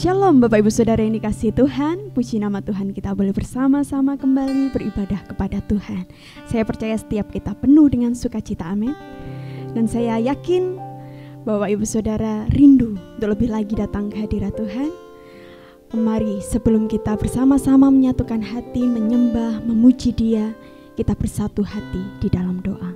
Shalom Bapak Ibu Saudara yang dikasihi Tuhan, puji nama Tuhan, kita boleh bersama-sama kembali beribadah kepada Tuhan. Saya percaya setiap kita penuh dengan sukacita, amin. Dan saya yakin Bapak Ibu Saudara rindu untuk lebih lagi datang ke hadirat Tuhan. Mari sebelum kita bersama-sama menyatukan hati, menyembah, memuji Dia, kita bersatu hati di dalam doa.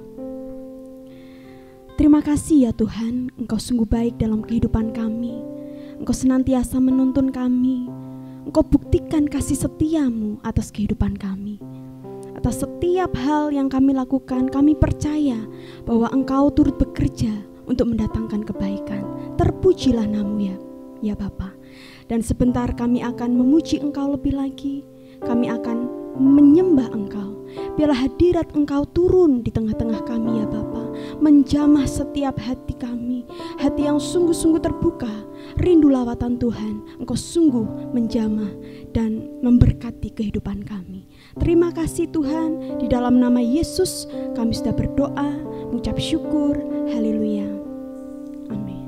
Terima kasih ya Tuhan, Engkau sungguh baik dalam kehidupan kami. Engkau senantiasa menuntun kami. Engkau buktikan kasih setia-Mu atas kehidupan kami. Atas setiap hal yang kami lakukan, kami percaya bahwa Engkau turut bekerja untuk mendatangkan kebaikan. Terpujilah nama-Mu ya Bapa. Dan sebentar kami akan memuji Engkau lebih lagi. Kami akan menyembah Engkau. Biarlah hadirat Engkau turun di tengah-tengah kami ya Bapa. Menjamah setiap hati kami. Hati yang sungguh-sungguh terbuka. Rindu lawatan Tuhan, Engkau sungguh menjamah dan memberkati kehidupan kami. Terima kasih Tuhan, di dalam nama Yesus kami sudah berdoa, mengucap syukur, haleluya, amin.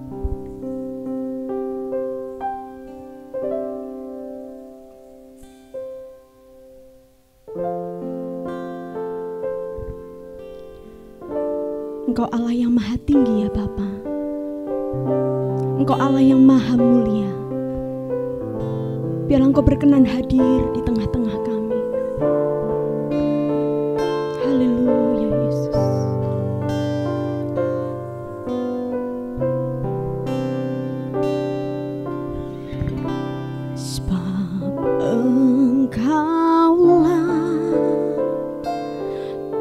Engkau Allah yang maha tinggi ya Bapa. Engkau Allah yang maha mulia. Biarlah Engkau berkenan hadir di tengah-tengah kami. Haleluya Yesus. Sebab Engkaulah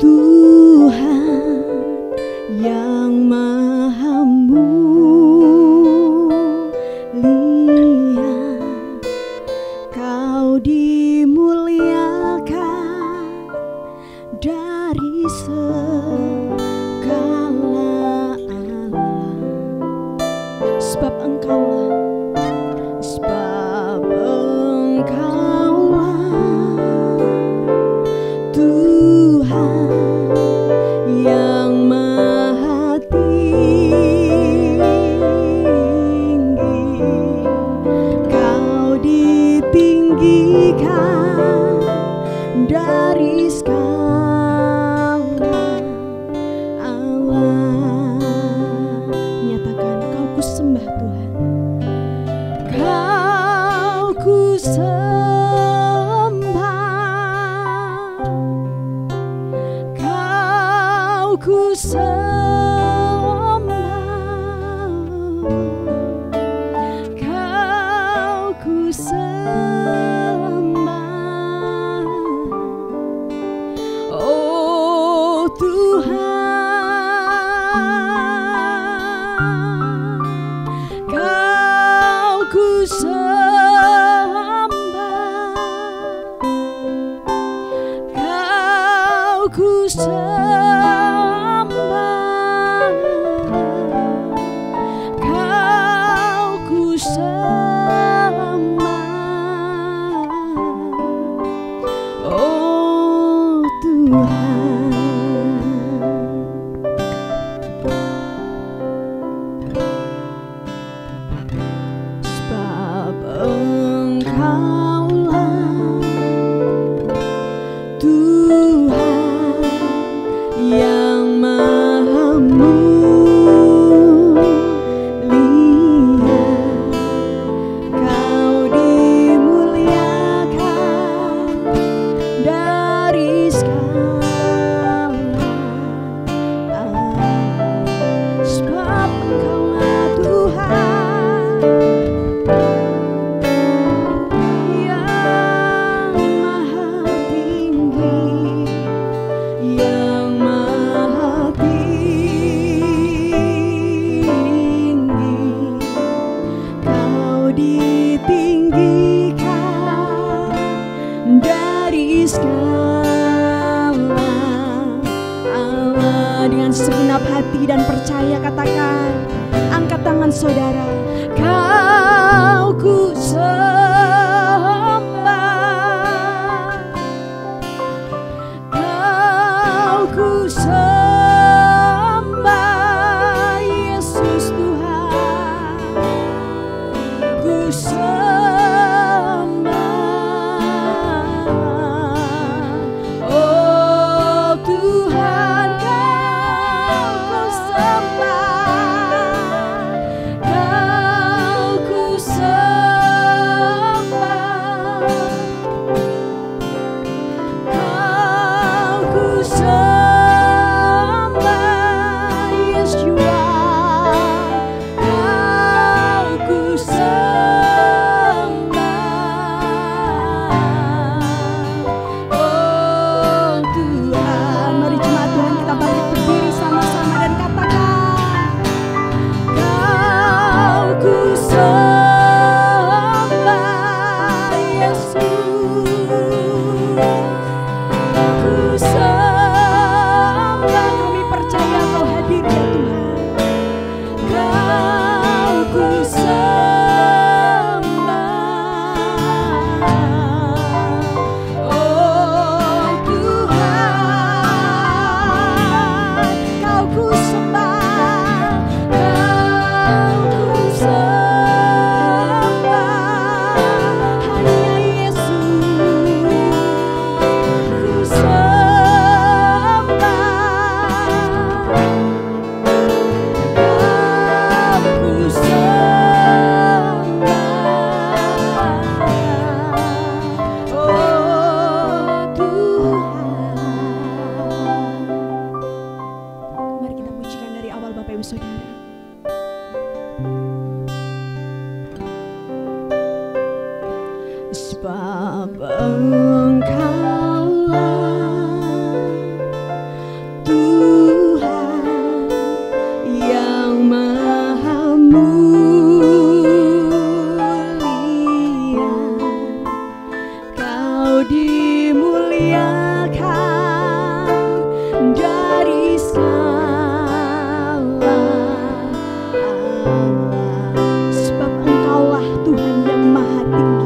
Tuhan yang maha mulia. Kau dimuliakan dari segala alam. Sebab Engkaulah Tuhan yang maha tinggi. Kau ditinggikan dari segala alam. Nyatakan, Kau ku sembah Tuhan. Kau ku sembah. Kau ku sembah. Kau ku sembah. Oh Tuhan, Kau ku sembah. Kau ku sembah. Kau ku sembah. Oh Tuhan. Sebab Engkaulah Tuhan yang maha mulia. Kau dimuliakan dari segala alam. Sebab Engkaulah Tuhan yang maha tinggi, yang maha tinggi. Kau ditinggikan dari segala Allah. Dengan segenap hati dan percaya katakan, angkat tangan saudara. Kau ku sembah. Kau ku sembah Yesus Tuhan. Ku sembah. Bapak Ibu Saudara. Sebab Engkaulah Tuhan yang Maha Mulia, Kau dimuliakan dari segala Allah. Sebab Engkaulah Tuhan yang Maha Tinggi.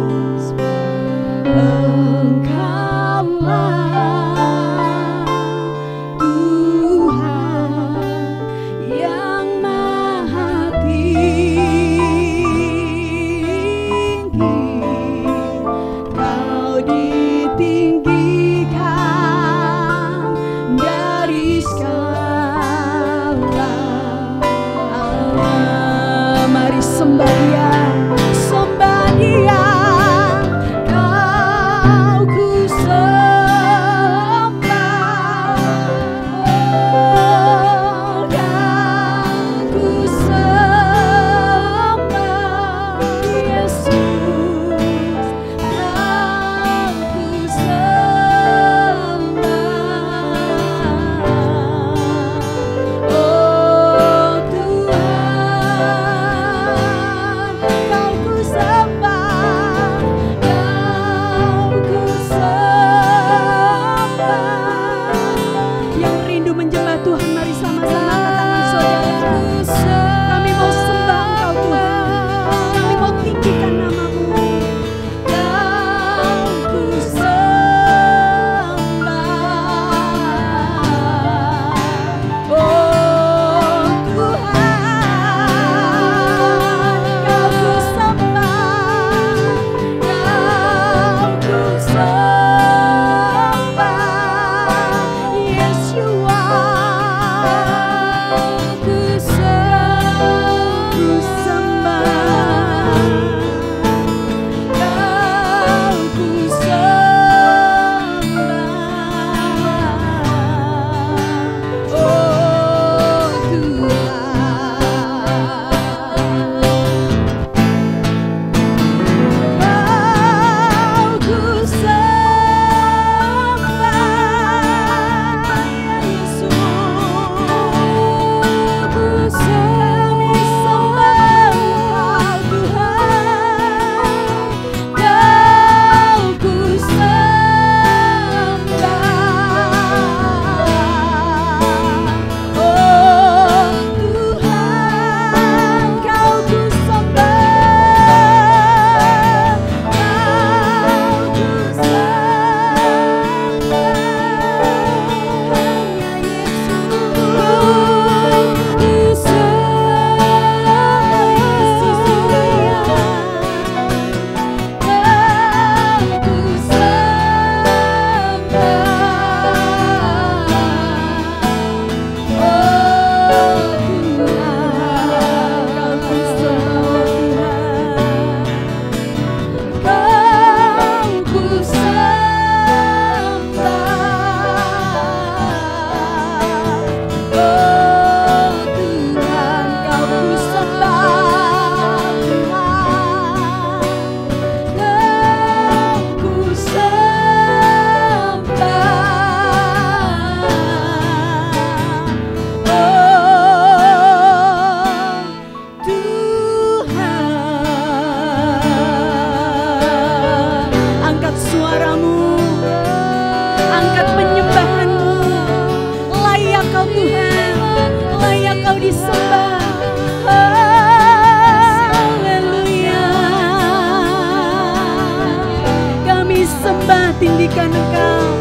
Tinggikan Engkau,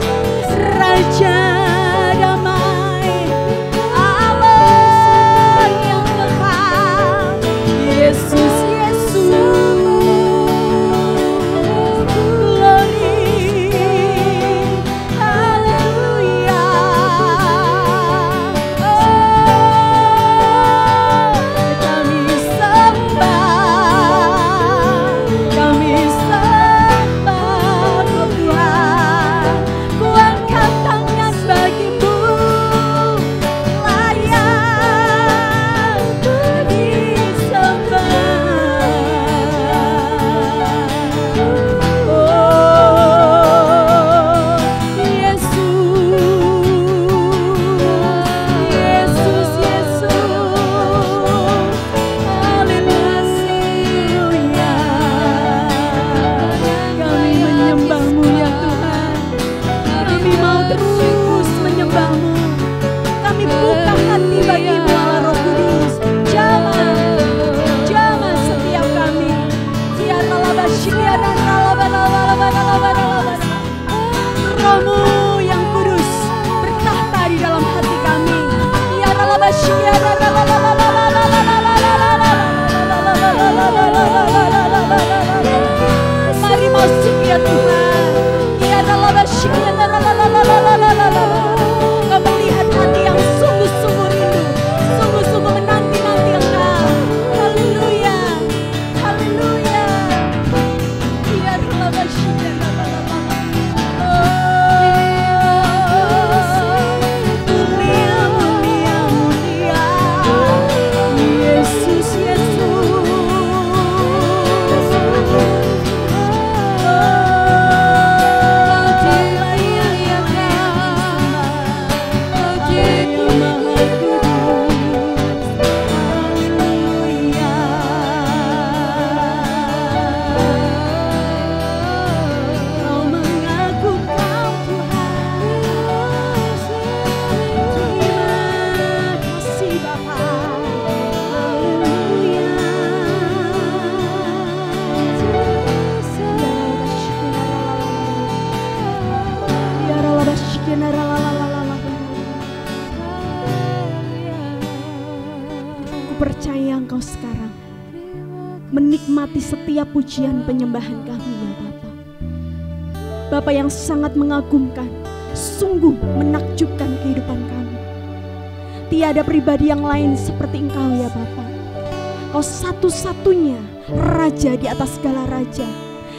Raja damai, Allah yang kekal, Yesus, Yesus, glory, haleluya. Kami sembah, kami sembah Tuhan. Mari masuk ya Tuhan. Kau melihat hati yang sungguh-sungguh rindu, sungguh-sungguh menanti-nanti Engkau. Haleluya, haleluya. Yesus, Yesus. Percaya Engkau sekarang menikmati setiap pujian penyembahan kami ya Bapa. Bapa yang sangat mengagumkan, sungguh menakjubkan kehidupan kami. Tiada pribadi yang lain seperti Engkau ya Bapa. Kau satu-satunya Raja di atas segala raja,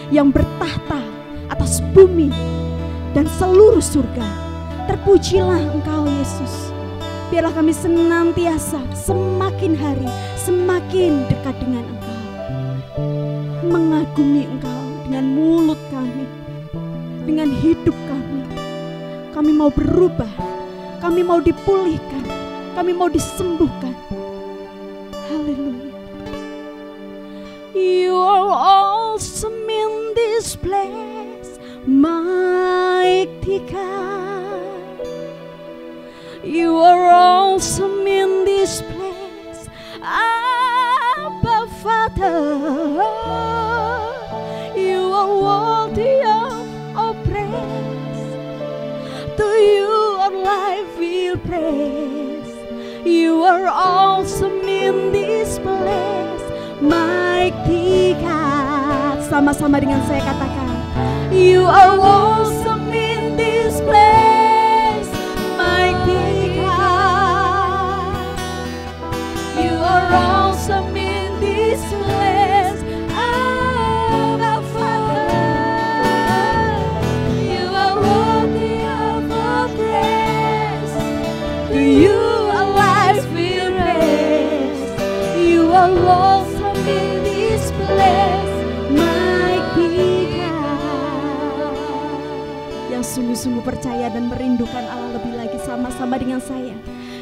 yang bertahta atas bumi dan seluruh surga. Terpujilah Engkau Yesus. Biarlah kami senantiasa semakin hari semakin dekat dengan Engkau, mengagumi Engkau dengan mulut kami, dengan hidup kami. Kami mau berubah, kami mau dipulihkan, kami mau disembuhkan. Haleluya. You are awesome in this place, mighty God. You are awesome in this place, Abba Father. You are worthy of our praise. To you our life will praise. You are awesome in this place, mighty God. Sama-sama dengan saya katakan, you are awesome in this place, mighty God. You are awesome in this place, Abba Father. You are worthy of our praise. To you our life will raise. You are awesome in this place, mighty God. Yang sungguh-sungguh percaya dan merindukan Allah lebih lagi, sama-sama dengan saya.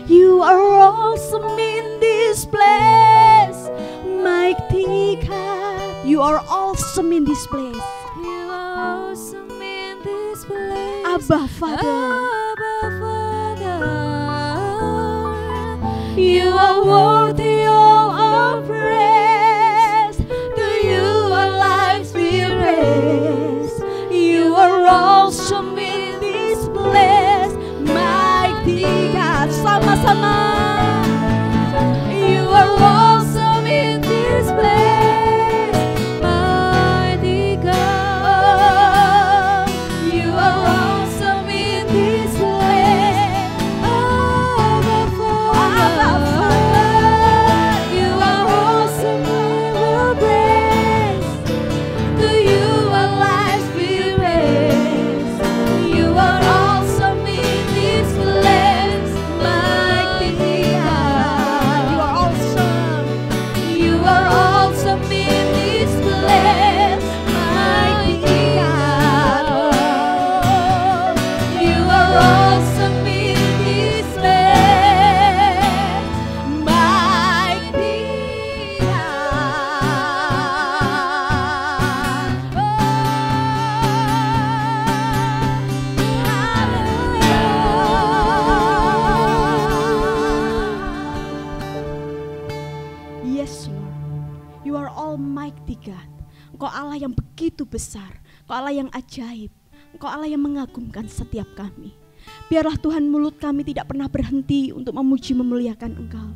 You are awesome in this place, mighty God. You are awesome in this place. You are awesome in this place, Abba Father. Abba Father. You are worthy of our praise. To you our lives will raise. You are awesome in this place, mighty God. Sama-sama. You are awesome in this place, Mighty God. You are awesome in this place, Abba Abba Father. Father. You are awesome in our praise. To you our lives will raise. You are awesome in this place, mighty God. You are awesome. You are awesome in this place, mighty God. You are awesome in this place, mighty God. Yes Lord, you are almighty God. Engkau Allah yang begitu besar, Engkau Allah yang ajaib, Engkau Allah yang mengagumkan setiap kami. Biarlah Tuhan mulut kami tidak pernah berhenti untuk memuji memuliakan Engkau.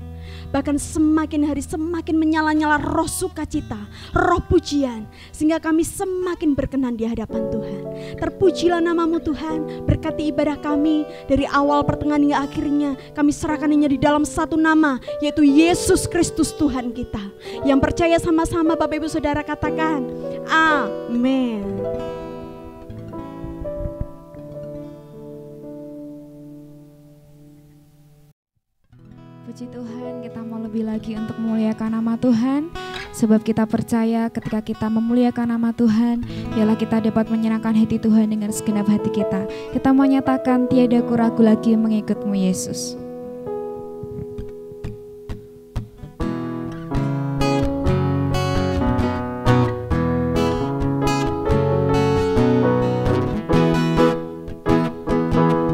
Bahkan semakin hari semakin menyala-nyala roh sukacita, roh pujian, sehingga kami semakin berkenan di hadapan Tuhan. Terpujilah nama-Mu Tuhan, berkati ibadah kami dari awal pertengahan hingga akhirnya. Kami serahkan hanya di dalam satu nama, yaitu Yesus Kristus Tuhan kita. Yang percaya sama-sama Bapak Ibu Saudara katakan, amin. Puji Tuhan, kita mau lebih lagi untuk memuliakan nama Tuhan. Sebab kita percaya ketika kita memuliakan nama Tuhan, biarlah kita dapat menyenangkan hati Tuhan dengan segenap hati kita. Kita mau nyatakan tiada ku ragu lagi mengikut-Mu Yesus.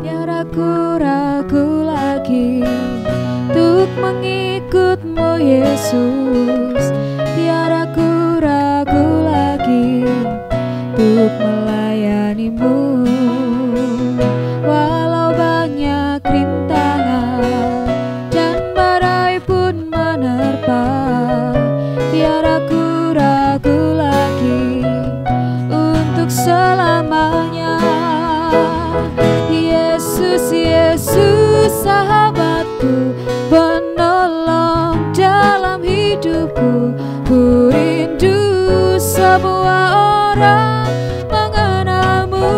Tiada ku ragu lagi untuk mengikut-Mu Yesus, tiada ku ragu lagi untuk melayani-Mu. Walau banyak rintangan dan badai pun menerpa, tiada ku ragu lagi untuk selamanya. Yesus, Yesus sahabatku, penolong dalam hidupku. Ku rindu semua orang mengenalmu.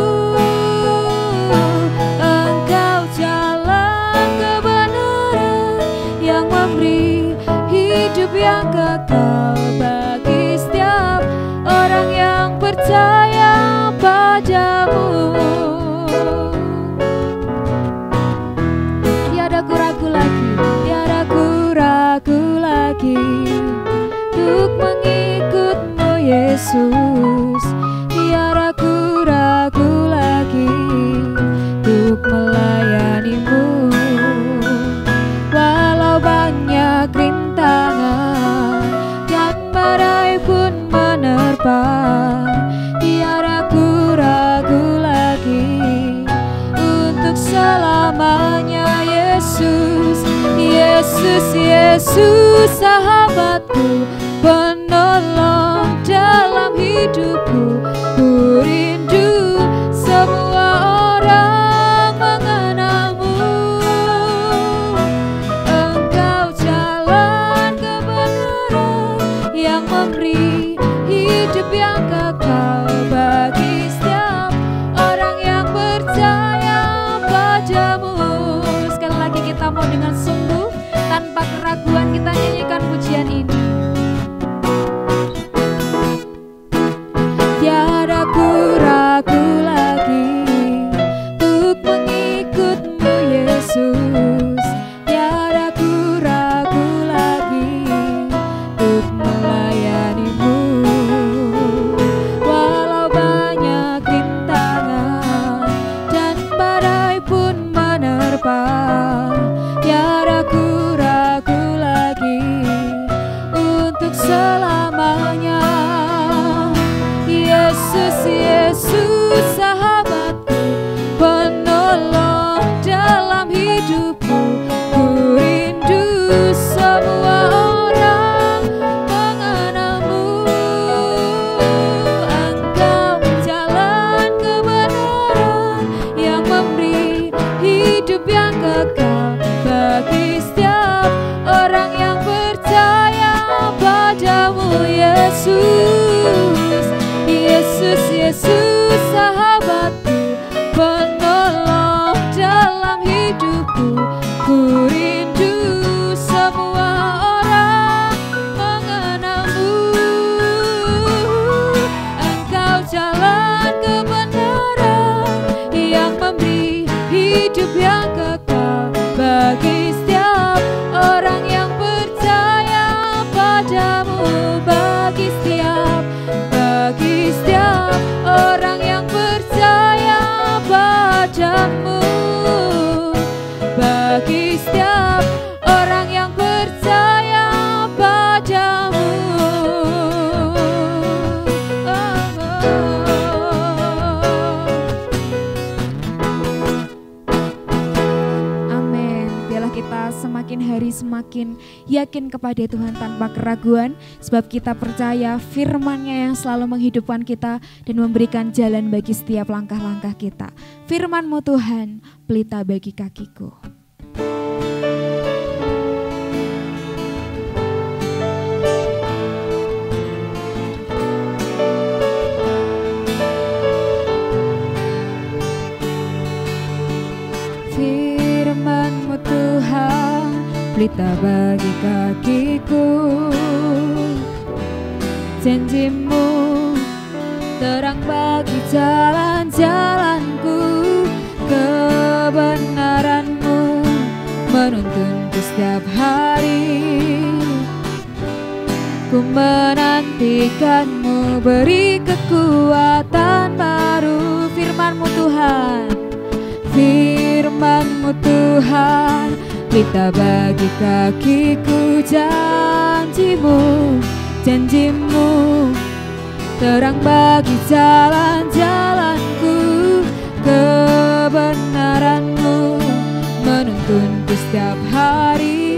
Engkau jalan kebenaran yang memberi hidup yang kekal bagi setiap orang yang percaya padamu. Tiada ku ragu lagi, tiada ku ragu lagi untuk mengikut-Mu Yesus. Tiada ku ragu lagi untuk melayani-Mu. Walau banyak rintangan dan badai pun menerpa, tiada ku ragu lagi untuk selamanya. Yesus, Yesus, Yesus sahabatku, penolong dalam hidupku. Ku rindu semua orang mengenalmu. Engkau jalan kebenaran yang memberi hidup yang kekal bagi setiap orang yang percaya padamu. Sekali lagi kita mau dengan sungguh tanpa keraguan kita nyanyikan pujian ini. hari semakin yakin kepada Tuhan tanpa keraguan, sebab kita percaya firman-Nya yang selalu menghidupkan kita dan memberikan jalan bagi setiap langkah-langkah kita. Firman-Mu Tuhan, pelita bagi kakiku. Firman-Mu Tuhan, pelita bagi kakiku. Janji-Mu terang bagi jalan-jalanku. Kebenaran-Mu menuntunku setiap hari. Ku menantikan-Mu, beri kekuatan baru. Firman-Mu Tuhan, firman-Mu Tuhan, pelita bagi kakiku. Janji-Mu, janji-Mu terang bagi jalan-jalanku. Kebenaran-Mu menuntunku setiap hari.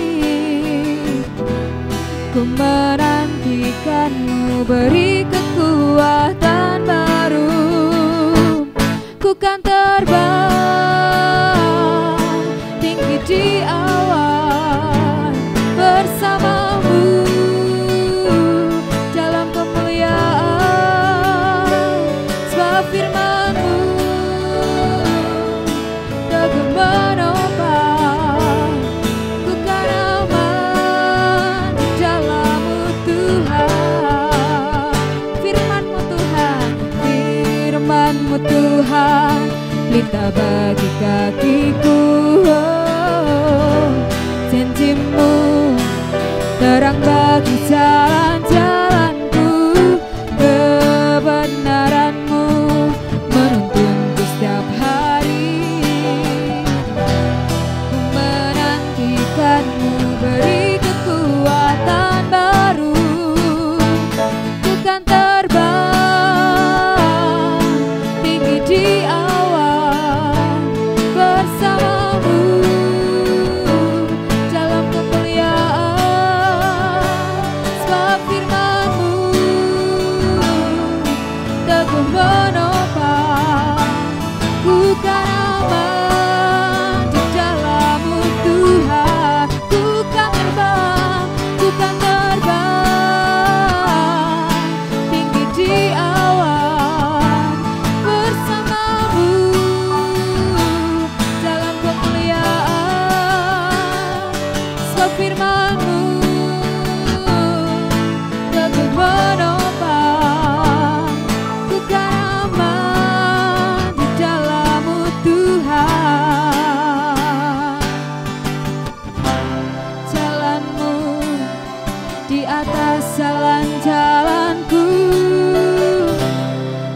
Ku menantikan-Mu, beri kekuatan baru. Ku kan terbang tinggi di awan bersama-Mu dalam kemuliaan, sebab firman-Mu teguh menopang. Ku kan aman di dalam-Mu Tuhan. Firman-Mu Tuhan, firman-Mu Tuhan, pelita bagi kakiku. Janji-Mu terang bagi jalan-jalanku. Kebenaran-Mu menuntunku setiap hari. Ku menantikan-Mu, beri kekuatan baru. Ku kan terbang tinggi di awan bersama-Mu dalam kemuliaan, sebab firman-Mu teguh menopang. Ku kan aman di dalam-Mu Tuhan. Ku kan terbang, ku kan terbang tinggi di awan bersama-Mu dalam kemuliaan, sebab firman-Mu teguh menopang. Ku kan aman di dalam-Mu Tuhan. Jalan-Mu di atas jalan-jalanku.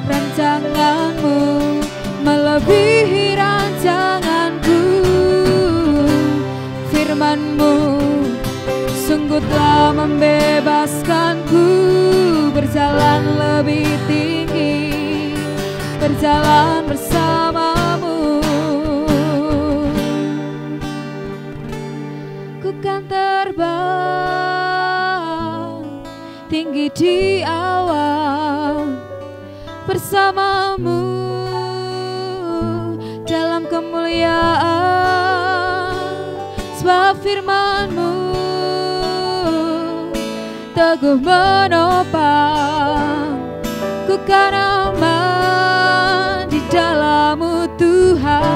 Rancangan-Mu melebihi rancanganku. Firman-Mu sungguh telah membebaskanku. Berjalan lebih tinggi, berjalan bersama-Mu. Ku kan terbang tinggi di awan bersama-Mu dalam kemuliaan, sebab firman-Mu teguh menopang. Ku kan aman di dalam-Mu Tuhan.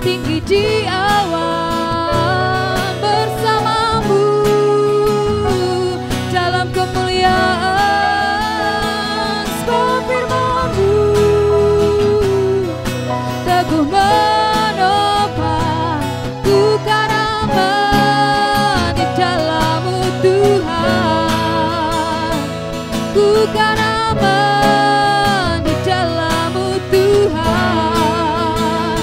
Tinggi di awan bersama-Mu dalam kemuliaan, sebab firman-Mu teguh menopang. Ku kan aman di dalam-Mu Tuhan. Ku kan aman di dalam-Mu Tuhan.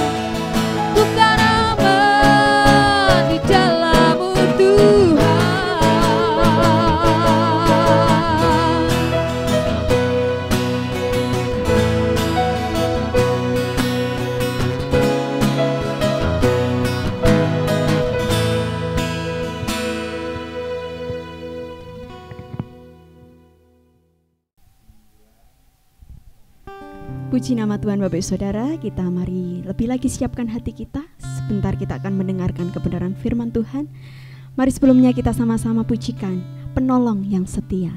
Ku kan aman di dalam-Mu Tuhan. Puji nama Tuhan Bapak Ibu Saudara, kita mari lebih lagi siapkan hati kita. Sebentar kita akan mendengarkan kebenaran firman Tuhan. Mari sebelumnya kita sama-sama pujikan Penolong yang setia.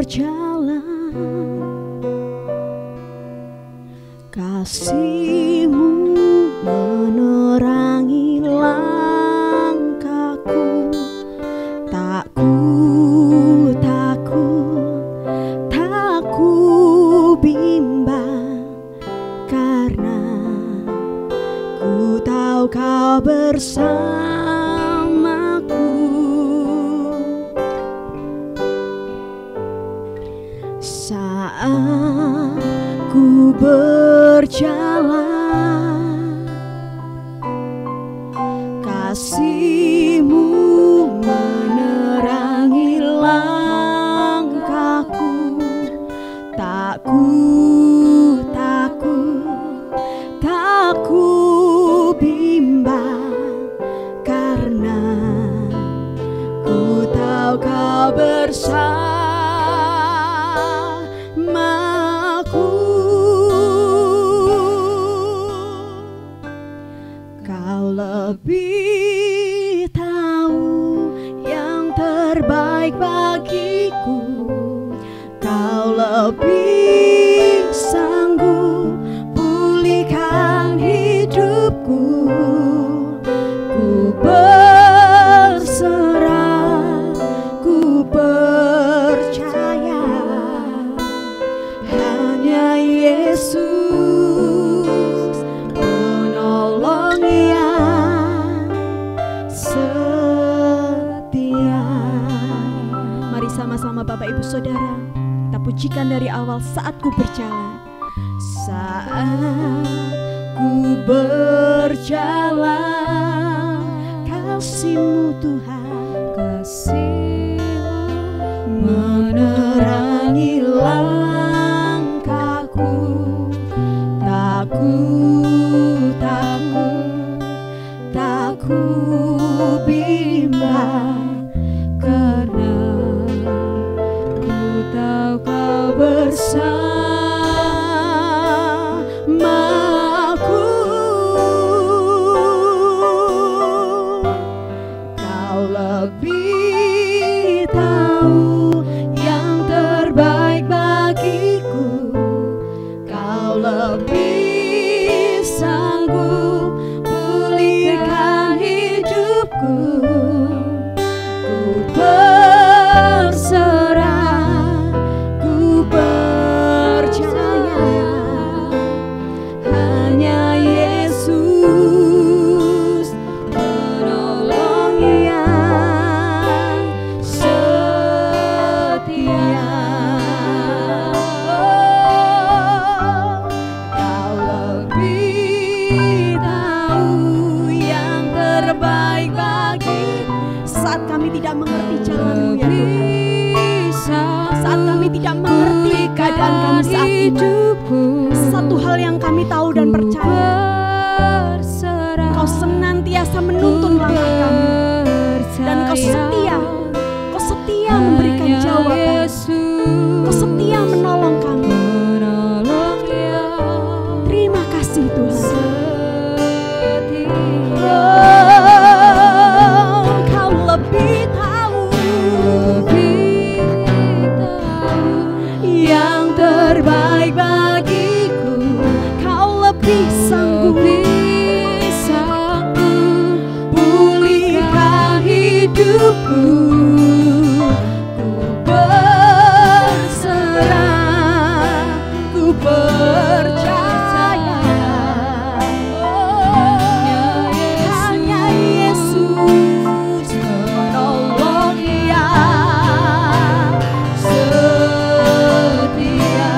Berjalan, kasih-Mu menerangi langkahku. Tak ku bimbang, karena ku tahu Kau bersamaku. Saat ku berjalan, kasih-Mu menerangi langkahku. Tak ku bimbang, karena ku tahu Kau bersamaku. Kau lebih tahu yang terbaik bagiku. Kau lebih sanggup pulihkan hidupku. Ku berserah, ku percaya, hanya Yesus penolong yang setia. Mari sama-sama Bapak Ibu Saudara, kita pujikan dari awal. Saat ku berjalan, saat ku berjalan, kasih-Mu Tuhan, kasih-Mu menerangi langkahku. Tak ku bimbang, karena ku tahu Kau bersamaku. Kau lebih tahu yang terbaik bagiku. Kau lebih sanggup pulihkan hidupku. Ku berserah, ku percaya, hanya Yesus penolong yang setia. Kau lebih tahu yang terbaik bagi. saat kami tidak mengerti jalan-Mu ya Tuhan, saat kami tidak mengerti keadaan kami saat ini, satu hal yang kami tahu dan percaya, Kau senantiasa menuntun langkah kami, dan Kau setia memberikan jawaban, Kau setia menolong kami. Terima kasih Tuhan. Kau lebih tahu yang terbaik bagiku. Kau lebih sanggup pulihkan hidupku. Ku berserah, ku percaya, hanya Yesus penolong yang setia.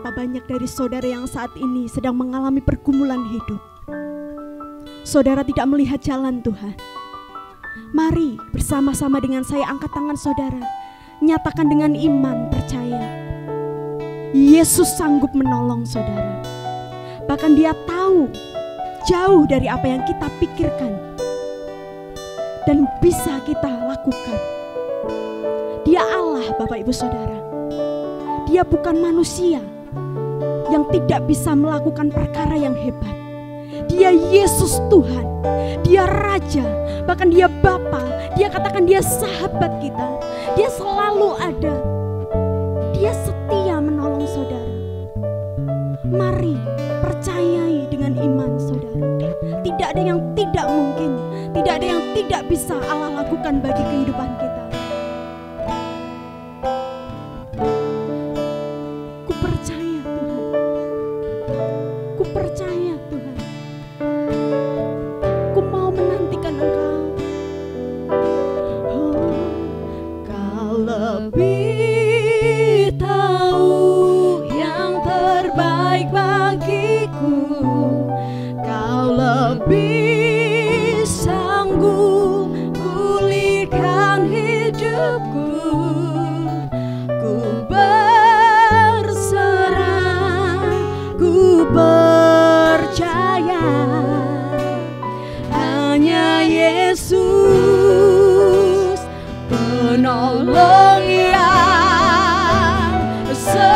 betapa banyak dari saudara yang saat ini sedang mengalami pergumulan hidup. Saudara tidak melihat jalan Tuhan. Mari bersama-sama dengan saya angkat tangan saudara. Nyatakan dengan iman, percaya. Yesus sanggup menolong saudara. Bahkan Dia tahu jauh dari apa yang kita pikirkan dan bisa kita lakukan. Dia Allah, Bapak Ibu Saudara. Dia bukan manusia yang tidak bisa melakukan perkara yang hebat. Dia Yesus Tuhan, Dia Raja, bahkan Dia Bapa. Dia katakan Dia sahabat kita. Dia selalu ada. Dia setia menolong saudara. Mari percayai dengan iman saudara. Tidak ada yang tidak mungkin, tidak ada yang tidak bisa Allah lakukan bagi kehidupan kita. Ku percaya Tuhan. Ku percaya Tuhan. Ku mau menantikan Engkau. Oh, Kau lebih tahu yang terbaik bagiku. Kau lebih sanggup pulihkan hidupku. Ku berserah, ku percaya hanya Yesus penolong yang setia.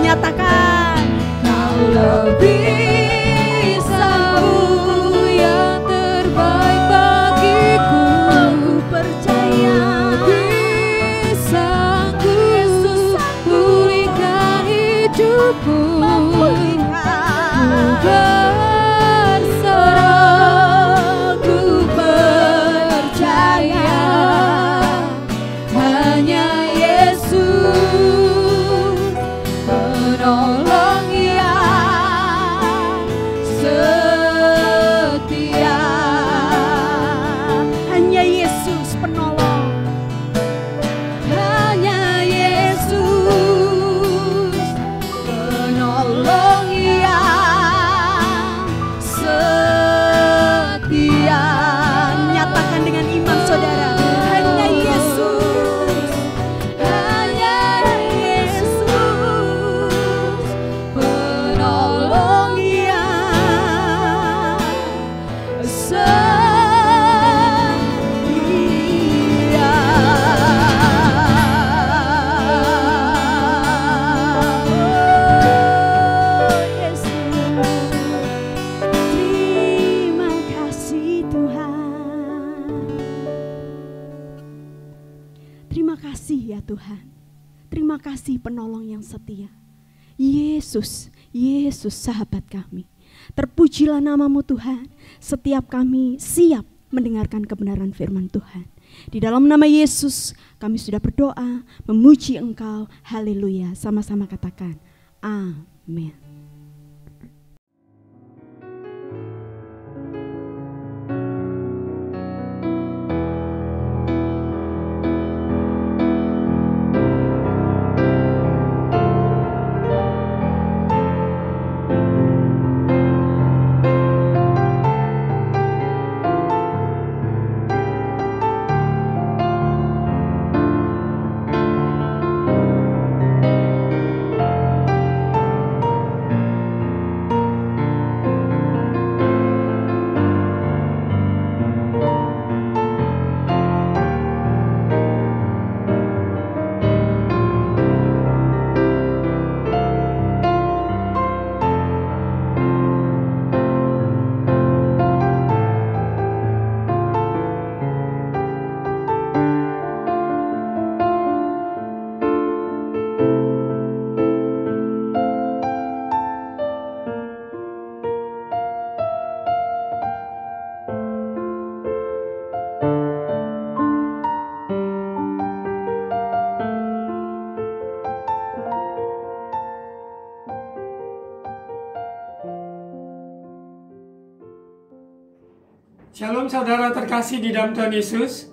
Nyatakan Kau lebih tahu yang terbaik bagiku. Percaya lebih sanggup pulihkan hidupku. Berserah, ku percaya hanya Yesus penolong yang setia. Hanya Yesus penolong. Hanya Yesus penolong yang setia. Nyatakan dengan iman saudara. Hanya Yesus. Hanya Yesus penolong yang setia. Terima kasih Tuhan. Terima kasih ya Tuhan. Terima kasih penolong yang setia. Yesus, Yesus sahabat kami. Terpujilah namamu Tuhan. Setiap kami siap mendengarkan kebenaran firman Tuhan. Di dalam nama Yesus kami sudah berdoa, memuji Engkau. Haleluya. Sama-sama katakan amin. Shalom saudara terkasih di dalam Tuhan Yesus.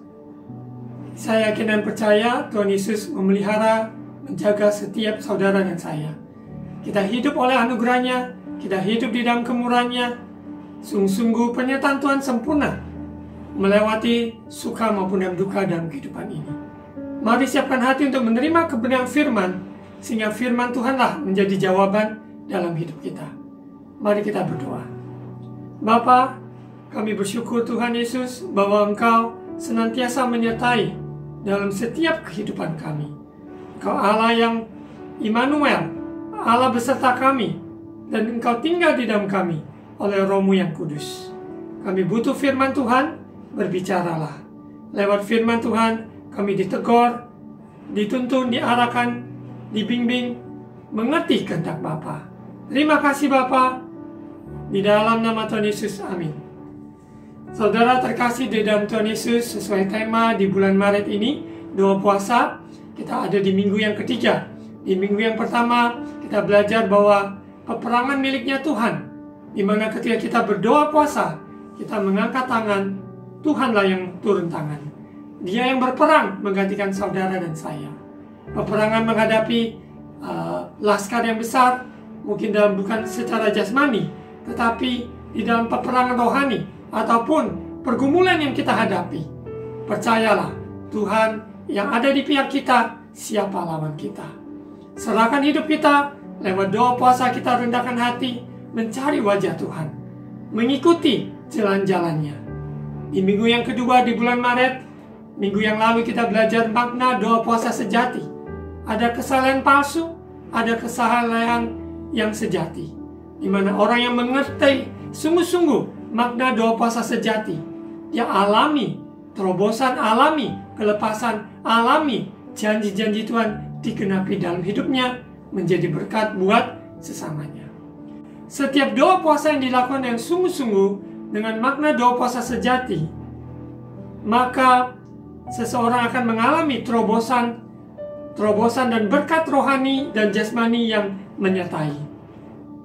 Saya yakin dan percaya Tuhan Yesus memelihara, menjaga setiap saudara dan saya. Kita hidup oleh anugerahnya, kita hidup di dalam kemurahannya. Sungguh-sungguh penyertaan Tuhan sempurna, melewati suka maupun dalam duka dalam kehidupan ini. Mari siapkan hati untuk menerima kebenaran firman, sehingga firman Tuhanlah menjadi jawaban dalam hidup kita. Mari kita berdoa. Bapa, kami bersyukur Tuhan Yesus bahwa Engkau senantiasa menyertai dalam setiap kehidupan kami. Engkau Allah yang Immanuel, Allah beserta kami, dan Engkau tinggal di dalam kami oleh Roh-Mu yang kudus. Kami butuh firman Tuhan, berbicaralah. Lewat firman Tuhan, kami ditegur, dituntun, diarahkan, dibimbing, mengerti kehendak Bapa. Terima kasih Bapa, di dalam nama Tuhan Yesus, amin. Saudara terkasih di dalam Tuhan Yesus, sesuai tema di bulan Maret ini, doa puasa, kita ada di minggu yang ketiga. Di minggu yang pertama, kita belajar bahwa peperangan miliknya Tuhan, di mana ketika kita berdoa puasa, kita mengangkat tangan, Tuhanlah yang turun tangan. Dia yang berperang menggantikan saudara dan saya. Peperangan menghadapi laskar yang besar, mungkin bukan secara jasmani, tetapi di dalam peperangan rohani ataupun pergumulan yang kita hadapi. Percayalah, Tuhan yang ada di pihak kita, siapa lawan kita. Serahkan hidup kita, lewat doa puasa kita rendahkan hati, mencari wajah Tuhan, mengikuti jalan-jalannya. Di minggu yang kedua di bulan Maret, minggu yang lalu kita belajar makna doa puasa sejati. Ada kesalahan palsu, ada kesalahan yang sejati. Di mana orang yang mengerti sungguh-sungguh makna doa puasa sejati, dia alami terobosan, alami kelepasan, alami janji-janji Tuhan digenapi dalam hidupnya, menjadi berkat buat sesamanya. Setiap doa puasa yang dilakukan yang sungguh-sungguh dengan makna doa puasa sejati, maka seseorang akan mengalami terobosan dan berkat rohani dan jasmani yang menyertai.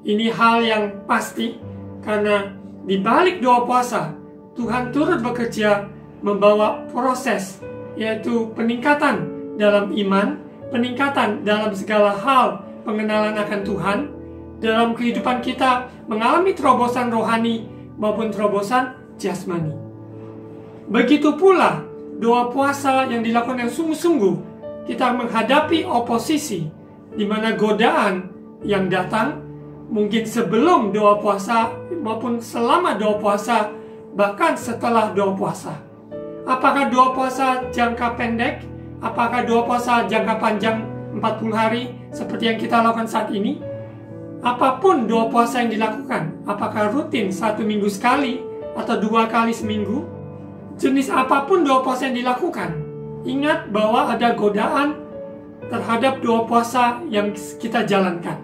Ini hal yang pasti, karena di balik doa puasa, Tuhan turut bekerja membawa proses, yaitu peningkatan dalam iman, peningkatan dalam segala hal pengenalan akan Tuhan, dalam kehidupan kita mengalami terobosan rohani maupun terobosan jasmani. Begitu pula doa puasa yang dilakukan yang sungguh-sungguh, kita menghadapi oposisi, di mana godaan yang datang mungkin sebelum doa puasa maupun selama doa puasa, bahkan setelah doa puasa. Apakah doa puasa jangka pendek? Apakah doa puasa jangka panjang 40 hari seperti yang kita lakukan saat ini? Apapun doa puasa yang dilakukan, apakah rutin 1 minggu sekali atau 2 kali seminggu? Jenis apapun doa puasa yang dilakukan, ingat bahwa ada godaan terhadap doa puasa yang kita jalankan.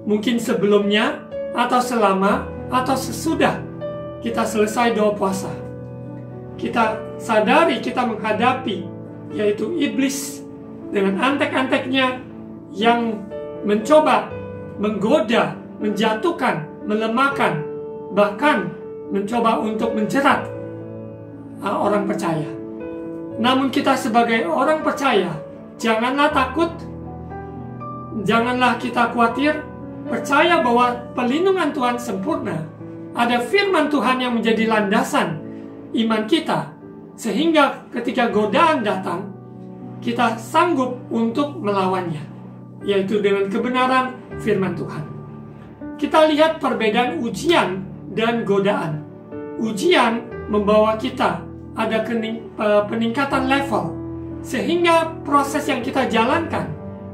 Mungkin sebelumnya, atau selama, atau sesudah kita selesai doa puasa. Kita sadari kita menghadapi, yaitu iblis dengan antek-anteknya yang mencoba menggoda, menjatuhkan, melemahkan, bahkan mencoba untuk menjerat orang percaya. Namun kita sebagai orang percaya, janganlah takut, janganlah kita khawatir, percaya bahwa perlindungan Tuhan sempurna. Ada firman Tuhan yang menjadi landasan iman kita, sehingga ketika godaan datang, kita sanggup untuk melawannya, yaitu dengan kebenaran firman Tuhan. Kita lihat perbedaan ujian dan godaan. Ujian membawa kita ada peningkatan level, sehingga proses yang kita jalankan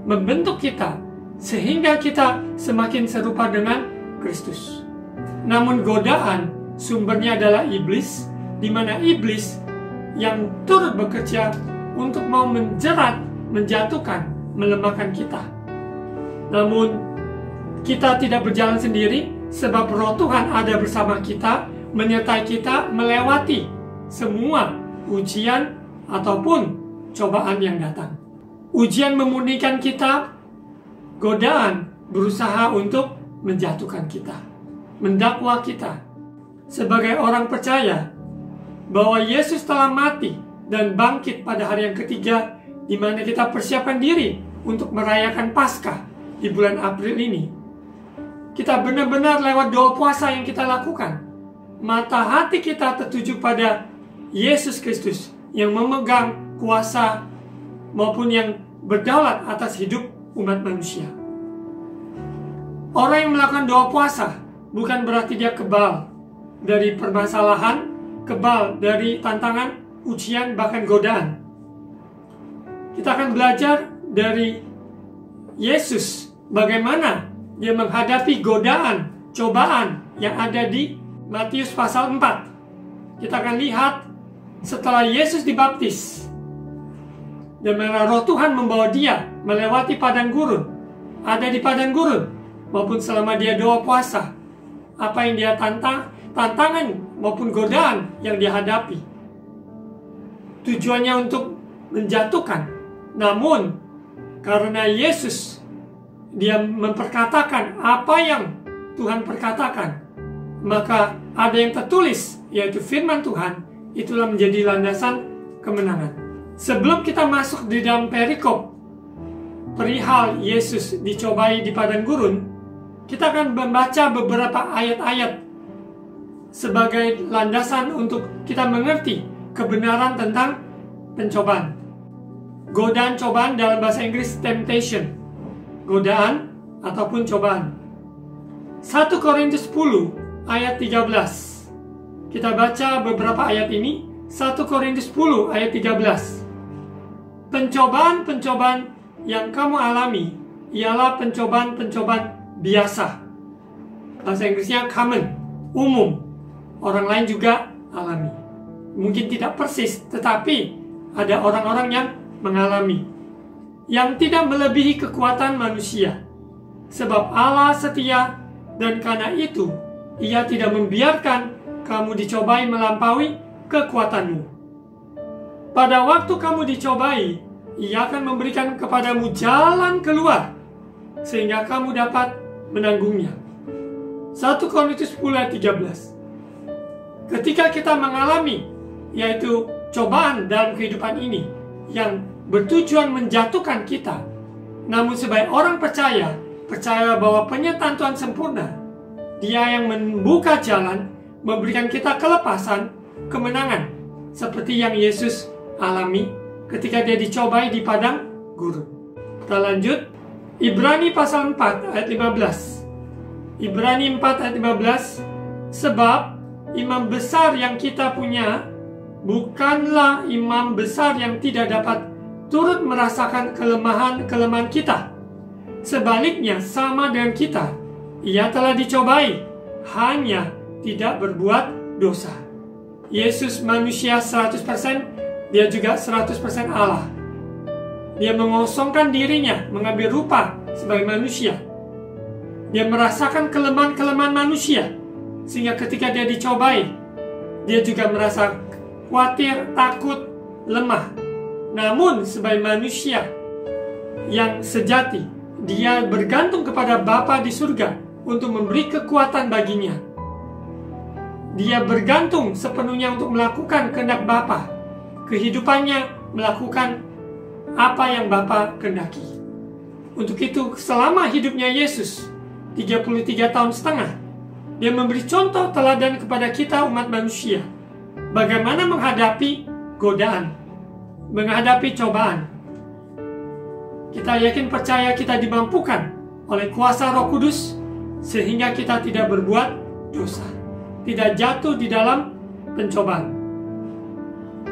membentuk kita, sehingga kita semakin serupa dengan Kristus. Namun godaan sumbernya adalah iblis, di mana iblis yang turut bekerja untuk mau menjerat, menjatuhkan, melemahkan kita. Namun kita tidak berjalan sendiri, sebab Roh Tuhan ada bersama kita, menyertai kita melewati semua ujian ataupun cobaan yang datang. Ujian memurnikan kita, godaan berusaha untuk menjatuhkan kita, mendakwa kita. Sebagai orang percaya bahwa Yesus telah mati dan bangkit pada hari yang ketiga, di mana kita persiapkan diri untuk merayakan Paskah di bulan April ini. Kita benar-benar lewat doa puasa yang kita lakukan, mata hati kita tertuju pada Yesus Kristus yang memegang kuasa maupun yang berdaulat atas hidup umat manusia. Orang yang melakukan doa puasa bukan berarti dia kebal dari permasalahan, kebal dari tantangan, ujian, bahkan godaan. Kita akan belajar dari Yesus bagaimana dia menghadapi godaan, cobaan yang ada di Matius pasal 4. Kita akan lihat setelah Yesus dibaptis dan mana Roh Tuhan membawa dia melewati padang gurun, ada di padang gurun, maupun selama dia doa puasa, apa yang dia tantangan maupun godaan yang dia hadapi. Tujuannya untuk menjatuhkan, namun karena Yesus dia memperkatakan apa yang Tuhan perkatakan, maka ada yang tertulis, yaitu firman Tuhan, itulah menjadi landasan kemenangan. Sebelum kita masuk di dalam perikop perihal Yesus dicobai di padang gurun, kita akan membaca beberapa ayat-ayat sebagai landasan untuk kita mengerti kebenaran tentang pencobaan. Godaan cobaan dalam bahasa Inggris temptation, godaan ataupun cobaan. 1 Korintus 10 ayat 13. Kita baca beberapa ayat ini. 1 Korintus 10 ayat 13. Pencobaan-pencobaan yang kamu alami ialah pencobaan-pencobaan biasa. Bahasa Inggrisnya common, umum. Orang lain juga alami. Mungkin tidak persis, tetapi ada orang-orang yang mengalami. Yang tidak melebihi kekuatan manusia. Sebab Allah setia, dan karena itu Ia tidak membiarkan kamu dicobai melampaui kekuatanmu. Pada waktu kamu dicobai, Ia akan memberikan kepadamu jalan keluar, sehingga kamu dapat menanggungnya. 1 Korintus 10 ayat 13. Ketika kita mengalami, yaitu cobaan dalam kehidupan ini, yang bertujuan menjatuhkan kita, namun sebagai orang percaya bahwa penyertaan Tuhan sempurna, Dia yang membuka jalan, memberikan kita kelepasan, kemenangan, seperti yang Yesus alami ketika dia dicobai di padang gurun. Kita lanjut, Ibrani pasal 4 ayat 15. Ibrani 4 ayat 15. Sebab imam besar yang kita punya bukanlah imam besar yang tidak dapat turut merasakan kelemahan kita. Sebaliknya sama dengan kita, Ia telah dicobai, hanya tidak berbuat dosa. Yesus manusia 100%, Dia juga 100% Allah. Dia mengosongkan dirinya, mengambil rupa sebagai manusia. Dia merasakan kelemahan-kelemahan manusia, sehingga ketika dia dicobai, dia juga merasa khawatir, takut, lemah. Namun sebagai manusia yang sejati, dia bergantung kepada Bapa di surga untuk memberi kekuatan baginya. Dia bergantung sepenuhnya untuk melakukan kehendak Bapa. Kehidupannya melakukan apa yang Bapa kehendaki. Untuk itu selama hidupnya Yesus 33 tahun setengah, Dia memberi contoh teladan kepada kita umat manusia, bagaimana menghadapi godaan, menghadapi cobaan. Kita yakin percaya kita dimampukan oleh kuasa Roh Kudus, sehingga kita tidak berbuat dosa, tidak jatuh di dalam pencobaan.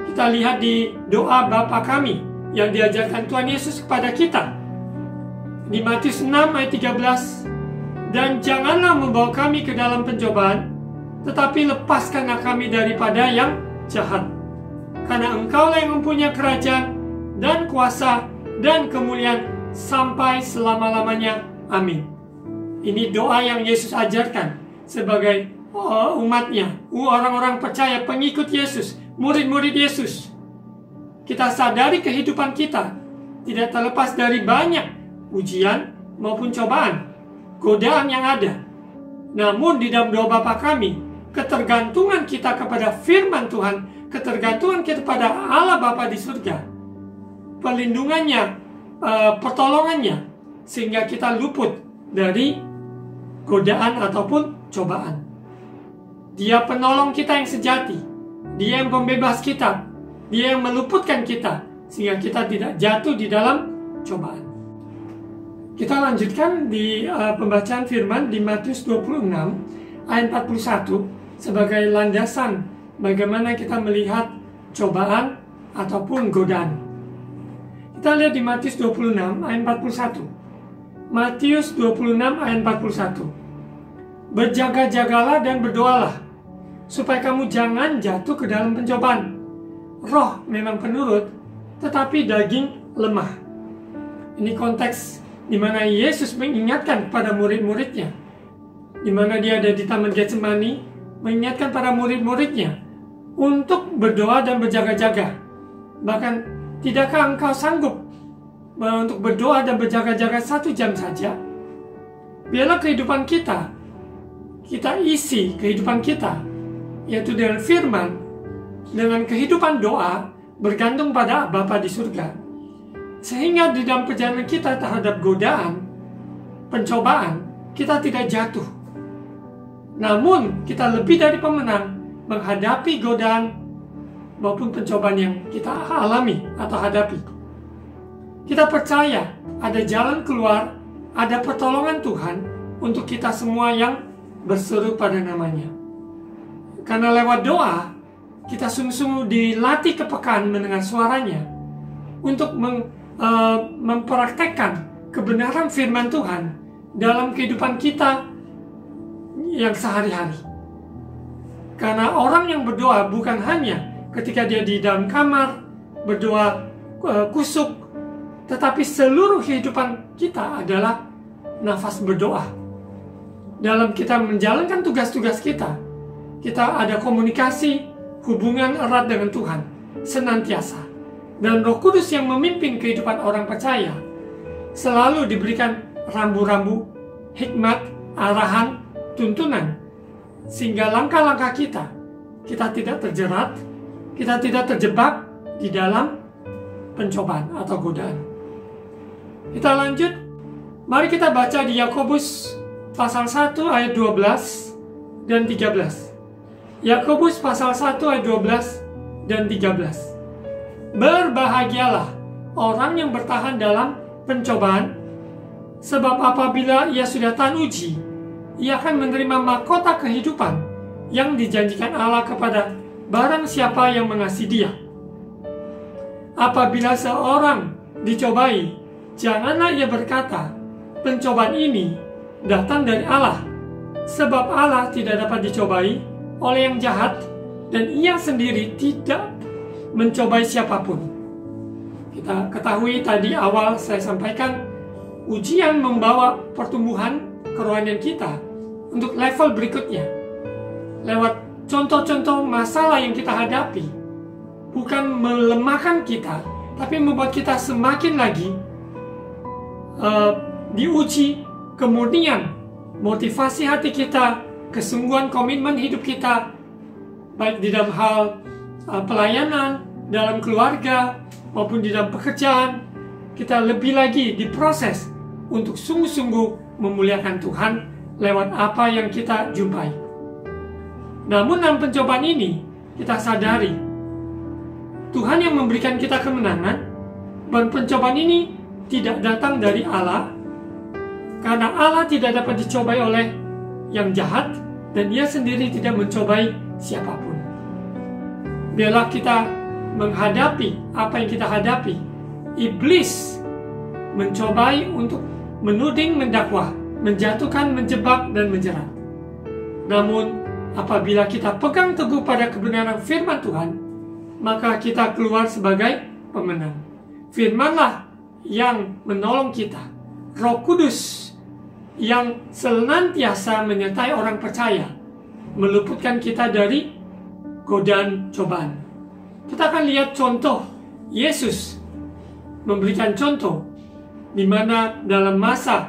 Kita lihat di doa Bapa kami yang diajarkan Tuhan Yesus kepada kita di Matius 6 ayat 13. Dan janganlah membawa kami ke dalam pencobaan, tetapi lepaskanlah kami daripada yang jahat. Karena Engkaulah yang mempunyai kerajaan dan kuasa dan kemuliaan sampai selama-lamanya. Amin. Ini doa yang Yesus ajarkan sebagai umatnya, orang-orang percaya, pengikut Yesus, murid-murid Yesus. Kita sadari kehidupan kita tidak terlepas dari banyak ujian maupun cobaan, godaan yang ada. Namun di dalam doa Bapa kami, ketergantungan kita kepada firman Tuhan, ketergantungan kita pada Allah Bapa di surga, perlindungannya, pertolongannya, sehingga kita luput dari godaan ataupun cobaan. Dia penolong kita yang sejati, Dia yang pembebas kita, Dia yang meluputkan kita, sehingga kita tidak jatuh di dalam cobaan. Kita lanjutkan di pembacaan firman di Matius 26 ayat 41 sebagai landasan bagaimana kita melihat cobaan ataupun godaan. Kita lihat di Matius 26 ayat 41. Matius 26 ayat 41. Berjaga-jagalah dan berdoalah, supaya kamu jangan jatuh ke dalam pencobaan. Roh memang penurut, tetapi daging lemah. Ini konteks di mana Yesus mengingatkan kepada murid-muridnya, di mana dia ada di Taman Getsemani, mengingatkan para murid-muridnya untuk berdoa dan berjaga-jaga. Bahkan, tidakkah engkau sanggup untuk berdoa dan berjaga-jaga 1 jam saja? Biarlah kehidupan kita isi kehidupan kita, yaitu dengan firman, dengan kehidupan doa, bergantung pada Bapa di surga. Sehingga di dalam perjalanan kita terhadap godaan, pencobaan, kita tidak jatuh. Namun, kita lebih dari pemenang menghadapi godaan maupun pencobaan yang kita alami atau hadapi. Kita percaya ada jalan keluar, ada pertolongan Tuhan untuk kita semua yang berseru pada namanya. Karena lewat doa, kita sungguh-sungguh dilatih kepekaan mendengar suaranya untuk mempraktekkan kebenaran firman Tuhan dalam kehidupan kita yang sehari-hari. Karena orang yang berdoa bukan hanya ketika dia di dalam kamar berdoa kusuk, tetapi seluruh kehidupan kita adalah nafas berdoa. Dalam kita menjalankan tugas-tugas kita ada komunikasi, hubungan erat dengan Tuhan senantiasa. Dan Roh Kudus yang memimpin kehidupan orang percaya selalu diberikan rambu-rambu, hikmat, arahan, tuntunan, sehingga langkah-langkah kita tidak terjerat, kita tidak terjebak di dalam pencobaan atau godaan. Kita lanjut, mari kita baca di Yakobus pasal 1 ayat 12 dan 13. Yakobus pasal 1 ayat 12 dan 13. Berbahagialah orang yang bertahan dalam pencobaan, sebab apabila ia sudah tahan uji, ia akan menerima mahkota kehidupan yang dijanjikan Allah kepada barang siapa yang mengasihi Dia. Apabila seorang dicobai, janganlah ia berkata, pencobaan ini datang dari Allah, sebab Allah tidak dapat dicobai oleh yang jahat, dan Ia sendiri tidak mencobai siapapun. Kita ketahui tadi awal saya sampaikan, ujian membawa pertumbuhan kerohanian kita untuk level berikutnya. Lewat contoh-contoh masalah yang kita hadapi, bukan melemahkan kita, tapi membuat kita semakin lagi diuji kemurnian, motivasi hati kita, kesungguhan komitmen hidup kita, baik di dalam hal pelayanan, dalam keluarga, maupun di dalam pekerjaan. Kita lebih lagi diproses untuk sungguh-sungguh memuliakan Tuhan lewat apa yang kita jumpai. Namun dalam pencobaan ini, kita sadari Tuhan yang memberikan kita kemenangan, dan pencobaan ini tidak datang dari Allah, karena Allah tidak dapat dicobai oleh yang jahat, dan Dia sendiri tidak mencobai siapapun. Biarlah kita menghadapi apa yang kita hadapi. Iblis mencobai untuk menuding, mendakwa, menjatuhkan, menjebak, dan menjerat. Namun, apabila kita pegang teguh pada kebenaran firman Tuhan, maka kita keluar sebagai pemenang. Firmanlah yang menolong kita. Roh Kudus yang senantiasa menyertai orang percaya, meluputkan kita dari godaan cobaan. Kita akan lihat contoh Yesus memberikan contoh di mana dalam masa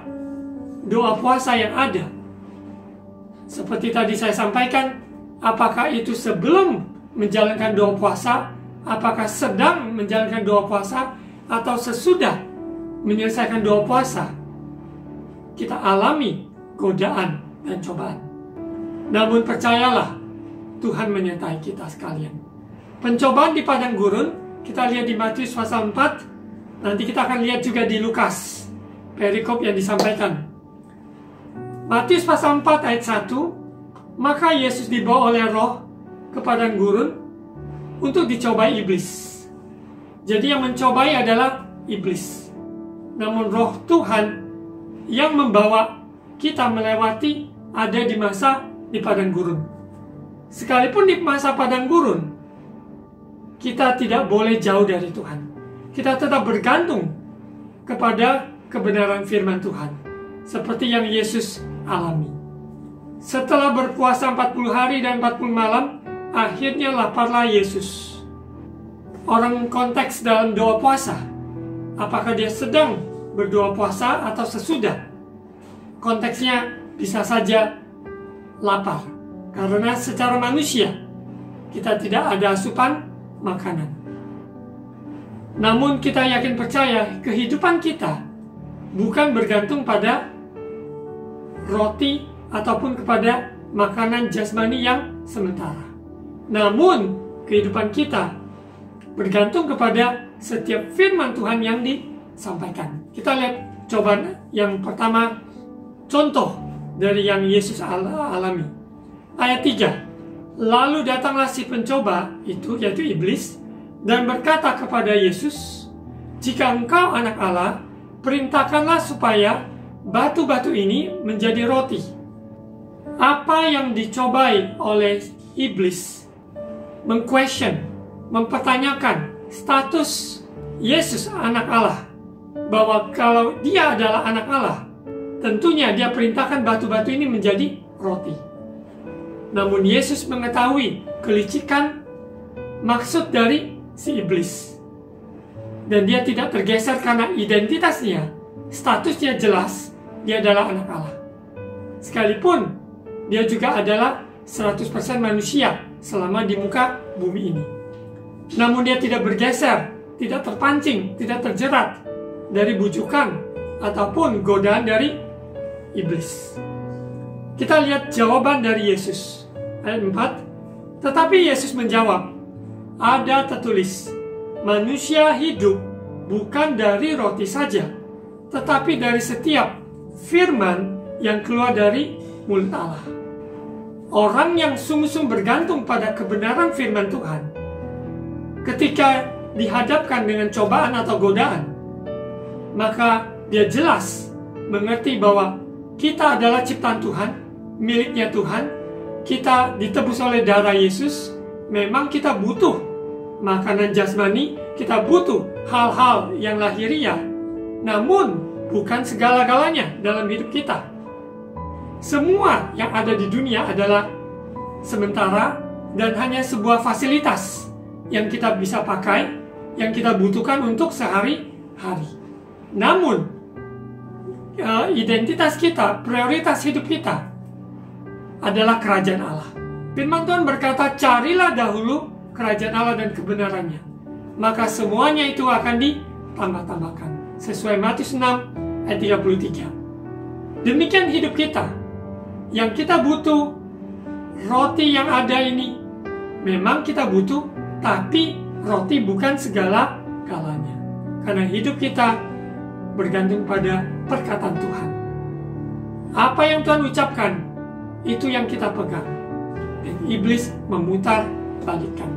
doa puasa yang ada, seperti tadi saya sampaikan, apakah itu sebelum menjalankan doa puasa, apakah sedang menjalankan doa puasa, atau sesudah menyelesaikan doa puasa, kita alami godaan dan cobaan. Namun percayalah, Tuhan menyertai kita sekalian. Pencobaan di padang gurun, kita lihat di Matius pasal 4, nanti kita akan lihat juga di Lukas, perikop yang disampaikan. Matius pasal 4 ayat 1, maka Yesus dibawa oleh Roh ke padang gurun untuk dicobai iblis. Jadi yang mencobai adalah iblis. Namun Roh Tuhan yang membawa kita melewati ada di masa di padang gurun. Sekalipun di masa padang gurun, kita tidak boleh jauh dari Tuhan. Kita tetap bergantung kepada kebenaran firman Tuhan, seperti yang Yesus alami. Setelah berpuasa 40 hari dan 40 malam, akhirnya laparlah Yesus. Orang konteks dalam doa puasa, apakah dia sedang berdoa puasa atau sesudah? Konteksnya bisa saja lapar, karena secara manusia kita tidak ada asupan makanan. Namun kita yakin percaya kehidupan kita bukan bergantung pada roti ataupun kepada makanan jasmani yang sementara. Namun kehidupan kita bergantung kepada setiap firman Tuhan yang disampaikan. Kita lihat cobaan yang pertama, contoh dari yang Yesus alami. Ayat 3. Lalu datanglah si pencoba itu, yaitu iblis, dan berkata kepada Yesus, jika engkau anak Allah, perintahkanlah supaya batu-batu ini menjadi roti. Apa yang dicobai oleh iblis? Meng-question, mempertanyakan status Yesus anak Allah. Bahwa kalau dia adalah anak Allah, tentunya dia perintahkan batu-batu ini menjadi roti. Namun Yesus mengetahui kelicikan maksud dari si iblis. Dan dia tidak tergeser karena identitasnya, statusnya jelas, dia adalah anak Allah. Sekalipun dia juga adalah 100% manusia selama di muka bumi ini. Namun dia tidak bergeser, tidak terpancing, tidak terjerat dari bujukan ataupun godaan dari iblis. Kita lihat jawaban dari Yesus. Ayat 4. Tetapi Yesus menjawab, ada tertulis, manusia hidup bukan dari roti saja, tetapi dari setiap firman yang keluar dari mulut Allah. Orang yang sungguh-sungguh bergantung pada kebenaran firman Tuhan, ketika dihadapkan dengan cobaan atau godaan, maka dia jelas mengerti bahwa kita adalah ciptaan Tuhan, miliknya Tuhan, kita ditebus oleh darah Yesus. Memang kita butuh makanan jasmani, kita butuh hal-hal yang lahiriah, namun bukan segala-galanya dalam hidup kita. Semua yang ada di dunia adalah sementara dan hanya sebuah fasilitas yang kita bisa pakai, yang kita butuhkan untuk sehari-hari. Namun, identitas kita, prioritas hidup kita adalah kerajaan Allah. Firman Tuhan berkata, carilah dahulu kerajaan Allah dan kebenarannya, maka semuanya itu akan ditambah-tambahkan. Sesuai Matius 6 ayat 33. Demikian hidup kita. Yang kita butuh, roti yang ada ini, memang kita butuh, tapi roti bukan segala-galanya. Karena hidup kita bergantung pada perkataan Tuhan. Apa yang Tuhan ucapkan, itu yang kita pegang. Dan iblis memutar balikkan,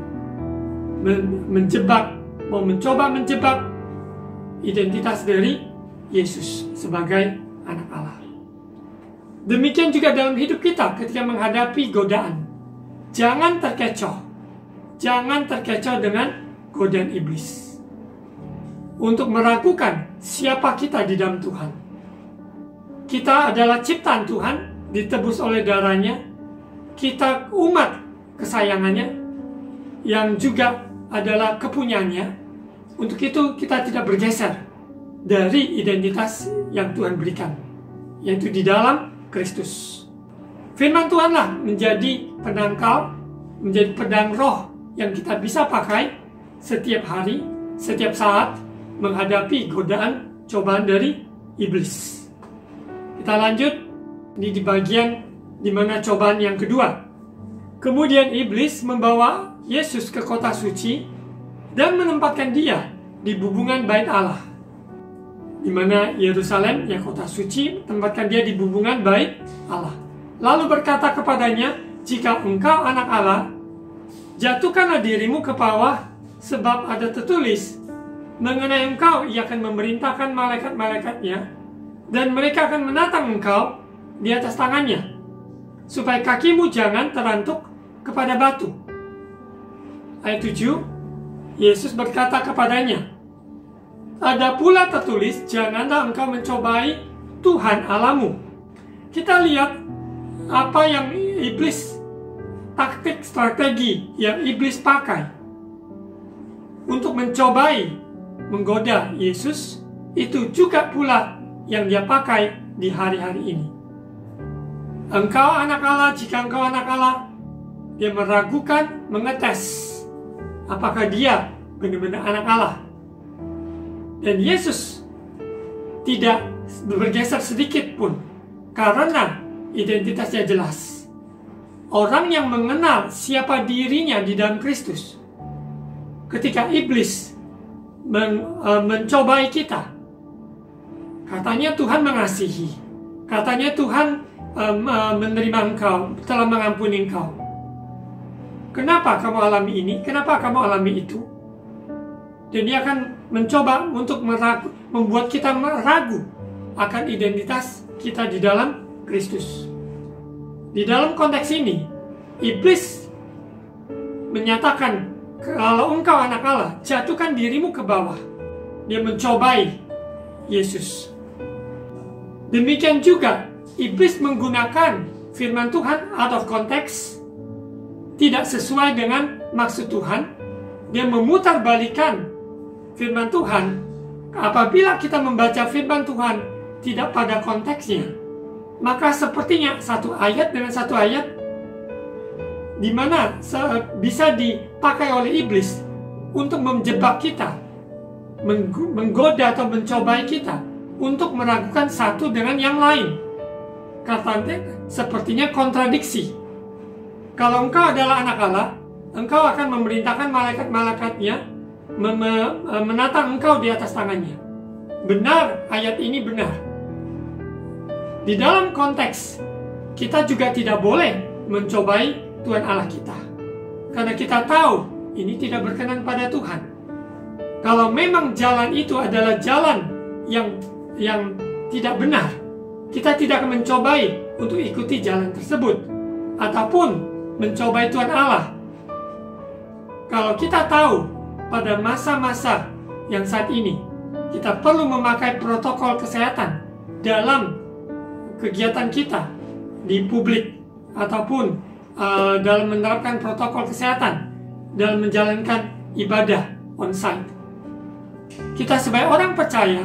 menjebak, mau mencoba menjebak identitas dari Yesus sebagai anak Allah. Demikian juga dalam hidup kita ketika menghadapi godaan. Jangan terkecoh. Jangan terkecoh dengan godaan iblis. Untuk meragukan siapa kita di dalam Tuhan. Kita adalah ciptaan Tuhan, ditebus oleh darahnya. Kita umat kesayangannya, yang juga adalah kepunyaannya. Untuk itu kita tidak bergeser dari identitas yang Tuhan berikan, yaitu di dalam Kristus. Firman Tuhanlah menjadi penangkal, menjadi pedang roh yang kita bisa pakai setiap hari, setiap saat menghadapi godaan cobaan dari iblis. Kita lanjut, ini di bagian di mana cobaan yang kedua. Kemudian iblis membawa Yesus ke kota suci dan menempatkan dia di bubungan bait Allah. Di mana Yerusalem, ya kota suci, tempatkan dia di bubungan bait Allah. Lalu berkata kepadanya, jika engkau anak Allah, jatuhkanlah dirimu ke bawah, sebab ada tertulis, mengenai engkau ia akan memerintahkan malaikat-malaikatnya, dan mereka akan menatang engkau di atas tangannya, supaya kakimu jangan terantuk kepada batu. Ayat 7, Yesus berkata kepadanya, ada pula tertulis, janganlah engkau mencobai Tuhan Allahmu. Kita lihat apa yang iblis, taktik strategi yang iblis pakai untuk mencobai, menggoda Yesus, itu juga pula yang dia pakai di hari-hari ini. Engkau anak Allah, jika engkau anak Allah, dia meragukan, mengetes apakah dia benar-benar anak Allah. Dan Yesus tidak bergeser sedikit pun, karena identitasnya jelas. Orang yang mengenal siapa dirinya di dalam Kristus, ketika iblis mencobai kita, katanya Tuhan mengasihi, katanya Tuhan menerima engkau, telah mengampuni engkau. Kenapa kamu alami ini? Kenapa kamu alami itu? Dan dia akan mencoba untuk membuat kita ragu akan identitas kita di dalam Kristus. Di dalam konteks ini, iblis menyatakan, kalau engkau anak Allah, jatuhkan dirimu ke bawah. Dia mencobai Yesus. Demikian juga, iblis menggunakan firman Tuhan out of context, tidak sesuai dengan maksud Tuhan. Dia memutarbalikkan firman Tuhan. Apabila kita membaca firman Tuhan tidak pada konteksnya, maka sepertinya satu ayat dengan satu ayat di mana bisa dipakai oleh iblis untuk menjebak kita, menggoda atau mencobai kita untuk meragukan satu dengan yang lain. Katanya sepertinya kontradiksi. Kalau engkau adalah anak Allah, engkau akan memerintahkan malaikat-malaikatnya menatang engkau di atas tangannya. Benar, ayat ini benar. Di dalam konteks, kita juga tidak boleh mencobai Tuhan Allah kita, karena kita tahu ini tidak berkenan pada Tuhan. Kalau memang jalan itu adalah jalan yang tidak benar, kita tidak akan mencobai untuk ikuti jalan tersebut ataupun mencobai Tuhan Allah. Kalau kita tahu pada masa-masa yang saat ini kita perlu memakai protokol kesehatan dalam kegiatan kita di publik ataupun dalam menerapkan protokol kesehatan dalam menjalankan ibadah on-site. Kita sebagai orang percaya,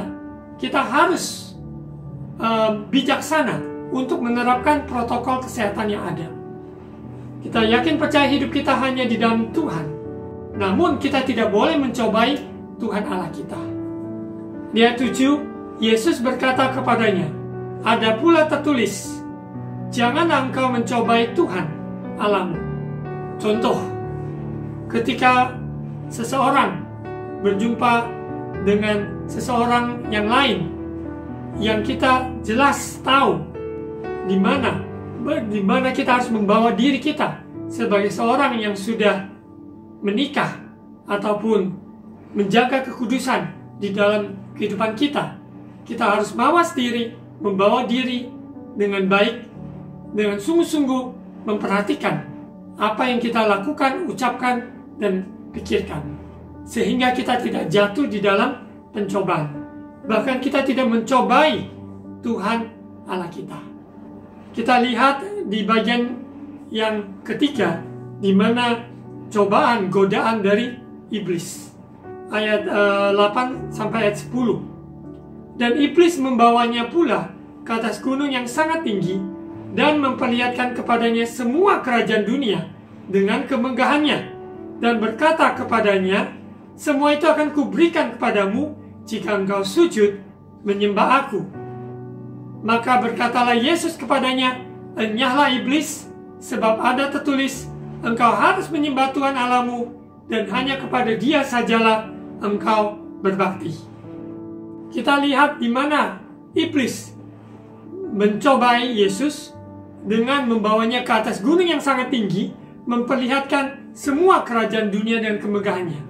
kita harus bijaksana untuk menerapkan protokol kesehatan yang ada. Kita yakin percaya hidup kita hanya di dalam Tuhan, namun kita tidak boleh mencobai Tuhan Allah kita. Di ayat 7, Yesus berkata kepadanya, ada pula tertulis, janganlah engkau mencobai Tuhan Allahmu. Contoh, ketika seseorang berjumpa dengan seseorang yang lain yang kita jelas tahu di mana kita harus membawa diri kita sebagai seorang yang sudah menikah ataupun menjaga kekudusan di dalam kehidupan kita. Kita harus mawas diri, membawa diri dengan baik, dengan sungguh-sungguh memperhatikan apa yang kita lakukan, ucapkan, dan pikirkan, sehingga kita tidak jatuh di dalam pencobaan. Bahkan kita tidak mencobai Tuhan Allah kita. Kita lihat di bagian yang ketiga, di mana cobaan, godaan dari iblis. Ayat 8 sampai ayat 10. Dan iblis membawanya pula ke atas gunung yang sangat tinggi dan memperlihatkan kepadanya semua kerajaan dunia dengan kemegahannya dan berkata kepadanya, semua itu akan kuberikan kepadamu jika engkau sujud menyembah aku. Maka berkatalah Yesus kepadanya, enyahlah iblis, sebab ada tertulis, engkau harus menyembah Tuhan Allahmu, dan hanya kepada Dia sajalah engkau berbakti. Kita lihat di mana iblis mencobai Yesus dengan membawanya ke atas gunung yang sangat tinggi, memperlihatkan semua kerajaan dunia dan kemegahannya,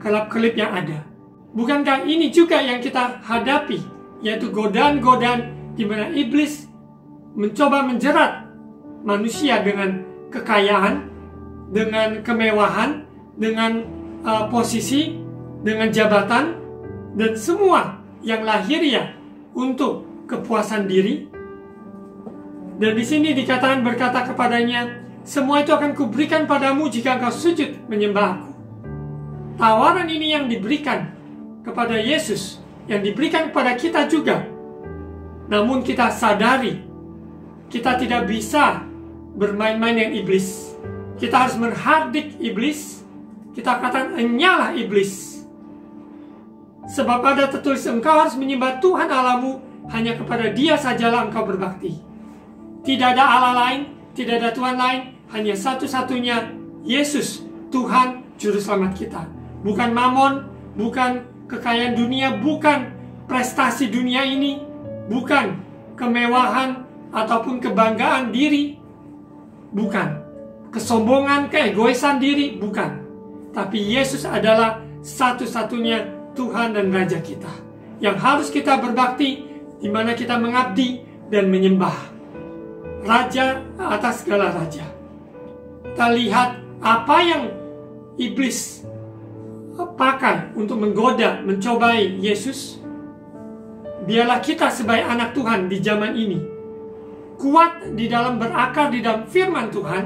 kelap-kelip yang ada. Bukankah ini juga yang kita hadapi, yaitu godaan-godaan di mana iblis mencoba menjerat manusia dengan kekayaan, dengan kemewahan, dengan posisi, dengan jabatan, dan semua yang lahiriah untuk kepuasan diri. Dan di sini dikatakan berkata kepadanya, semua itu akan kuberikan padamu jika engkau sujud menyembah aku. Tawaran ini yang diberikan kepada Yesus, yang diberikan kepada kita juga. Namun kita sadari, kita tidak bisa bermain-main dengan iblis. Kita harus menghardik iblis. Kita katakan, enyahlah iblis. Sebab ada tertulis, engkau harus menyembah Tuhan Allahmu, hanya kepada Dia sajalah engkau berbakti. Tidak ada Allah lain, tidak ada Tuhan lain, hanya satu-satunya Yesus, Tuhan Juru Selamat kita. Bukan mamon, bukan kekayaan dunia, bukan prestasi dunia ini, bukan kemewahan ataupun kebanggaan diri, bukan kesombongan, keegoisan diri, bukan. Tapi Yesus adalah satu-satunya Tuhan dan Raja kita, yang harus kita berbakti, di mana kita mengabdi dan menyembah Raja atas segala raja. Kita lihat apa yang iblis pakai untuk menggoda, mencobai Yesus. Biarlah kita sebagai anak Tuhan di zaman ini kuat di dalam berakar di dalam firman Tuhan,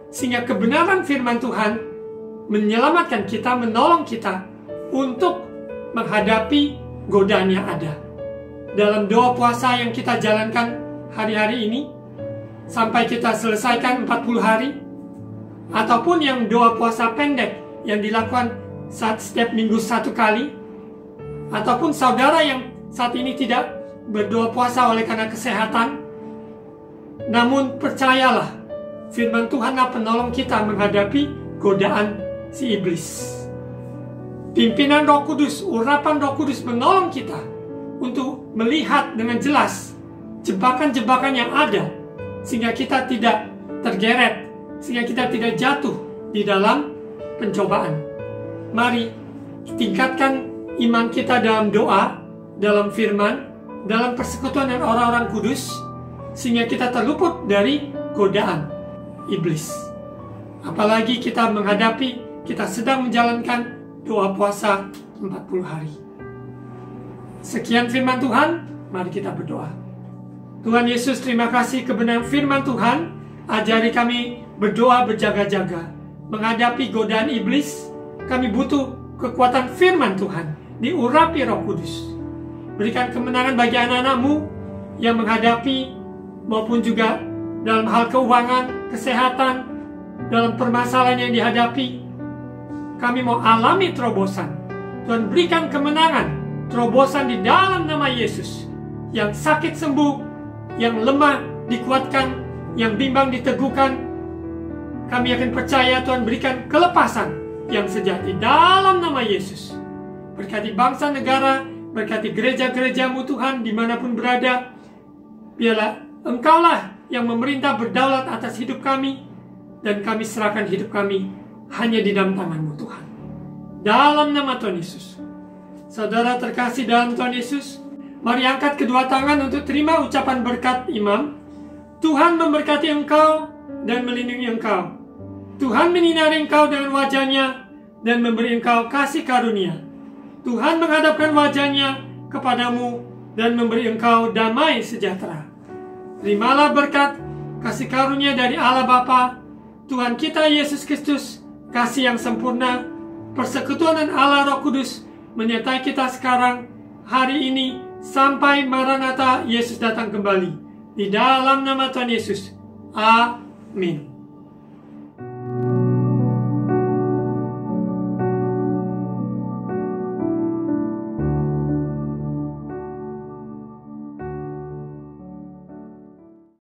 sehingga kebenaran firman Tuhan menyelamatkan kita, menolong kita untuk menghadapi godaan yang ada. Dalam doa puasa yang kita jalankan hari-hari ini, sampai kita selesaikan 40 hari, ataupun yang doa puasa pendek yang dilakukan setiap minggu 1 kali, ataupun saudara yang saat ini tidak berdoa puasa oleh karena kesehatan, namun percayalah, firman Tuhanlah penolong kita menghadapi godaan si iblis. Pimpinan Roh Kudus, urapan Roh Kudus menolong kita untuk melihat dengan jelas jebakan-jebakan yang ada, sehingga kita tidak tergeret, sehingga kita tidak jatuh di dalam pencobaan. Mari tingkatkan iman kita dalam doa, dalam firman, dalam persekutuan dengan orang-orang kudus, sehingga kita terluput dari godaan iblis. Apalagi kita sedang menjalankan doa puasa 40 hari. Sekian firman Tuhan, mari kita berdoa. Tuhan Yesus, terima kasih kebenaran firman Tuhan. Ajari kami berdoa berjaga-jaga menghadapi godaan iblis. Kami butuh kekuatan firman Tuhan, diurapi Roh Kudus. Berikan kemenangan bagi anak-anak-Mu yang menghadapi maupun juga dalam hal keuangan, kesehatan, dalam permasalahan yang dihadapi. Kami mau alami terobosan. Tuhan berikan kemenangan, terobosan di dalam nama Yesus. Yang sakit sembuh, yang lemah dikuatkan, yang bimbang diteguhkan. Kami akan percaya Tuhan berikan kelepasan yang sejati dalam nama Yesus. Berkati bangsa negara, berkati gereja-gereja-Mu Tuhan dimanapun berada. Biarlah Engkaulah yang memerintah berdaulat atas hidup kami, dan kami serahkan hidup kami hanya di dalam tangan-Mu Tuhan. Dalam nama Tuhan Yesus. Saudara terkasih dalam Tuhan Yesus, mari angkat kedua tangan untuk terima ucapan berkat imam. Tuhan memberkati engkau dan melindungi engkau. Tuhan menyinari engkau dengan wajah-Nya dan memberi engkau kasih karunia. Tuhan menghadapkan wajah-Nya kepadamu dan memberi engkau damai sejahtera. Terimalah berkat, kasih karunia dari Allah Bapa, Tuhan kita Yesus Kristus, kasih yang sempurna, persekutuan dan Allah Roh Kudus menyertai kita sekarang, hari ini, sampai Maranatha Yesus datang kembali. Di dalam nama Tuhan Yesus. Amin.